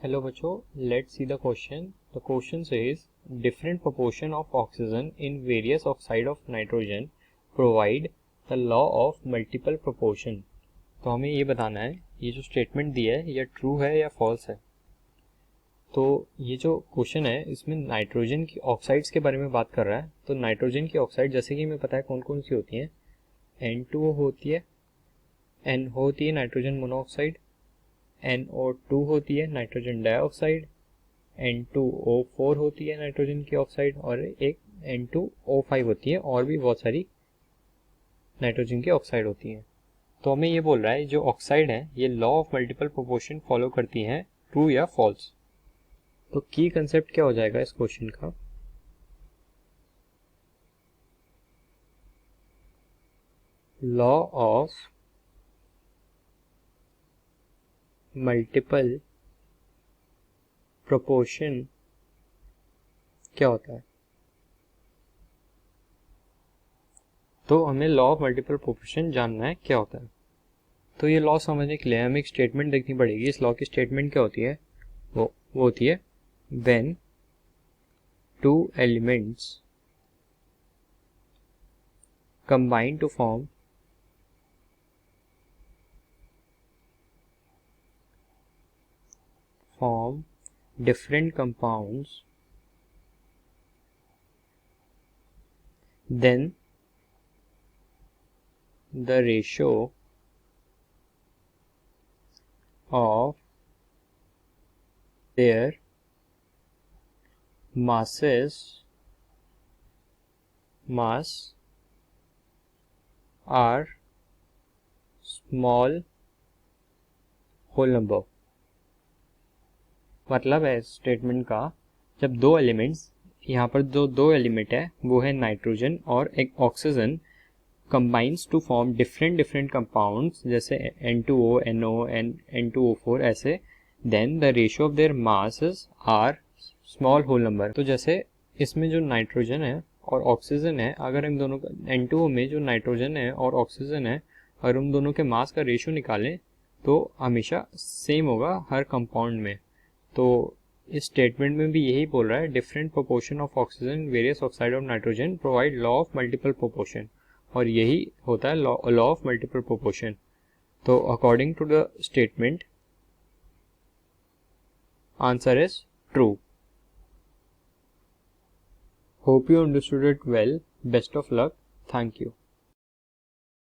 Hello बच्चों, let's see the question. The question says different proportion of oxygen in various oxide of nitrogen provide the law of multiple proportion. तो हमें ये बताना है ये जो स्टेटमेंट दिया है ये ट्रू है या फॉल्स है. तो ये जो क्वेश्चन है इसमें नाइट्रोजन की ऑक्साइड्स के बारे में बात कर रहा है. तो नाइट्रोजन की ऑक्साइड जैसे कि हमें पता है कौन कौन सी होती हैं. N2O होती है, N होती है नाइट्रोजन मोनोऑक्साइड, NO2 होती है नाइट्रोजन डाइऑक्साइड, N2O4 होती है नाइट्रोजन की ऑक्साइड और एक N2O5 होती है. और भी बहुत सारी नाइट्रोजन की ऑक्साइड होती हैं. तो हमें ये बोल रहा है जो ऑक्साइड है ये law of multiple proportion follow करती हैं, ट्रू या फॉल्स. तो की कंसेप्ट क्या हो जाएगा इस क्वेश्चन का. लॉ ऑफ मल्टीपल प्रोपोर्शन क्या होता है. तो हमें लॉ ऑफ मल्टीपल प्रोपोर्शन जानना है क्या होता है. तो ये लॉ समझने के लिए हमें एक स्टेटमेंट देखनी पड़ेगी. इस लॉ की स्टेटमेंट क्या होती है, वो होती है when two elements combine to form different compounds, then the ratio of their mass are small whole number. मतलब है स्टेटमेंट का, जब दो एलिमेंट्स, यहाँ पर जो दो एलिमेंट है वो है नाइट्रोजन और एक oxygen, combines to form different compounds जैसे N2O, NO, N2O4 ऐसे, then the ratio of their masses are small whole number. तो जैसे इसमें जो नाइट्रोजन है और ऑक्सीजन है, अगर हम दोनों का N2O में जो नाइट्रोजन है और ऑक्सीजन है अगर हम दोनों के मास का रेशियो निकालें तो हमेशा सेम होगा हर कंपाउंड में. तो इस स्टेटमेंट में भी यही बोल रहा है different proportion of oxygen various oxide of nitrogen provide law of multiple proportion. और यही होता है लॉ ऑफ मल्टीपल प्रोपोर्शन. तो according to the statement answer is true. Hope you understood it well. Best of luck. Thank you.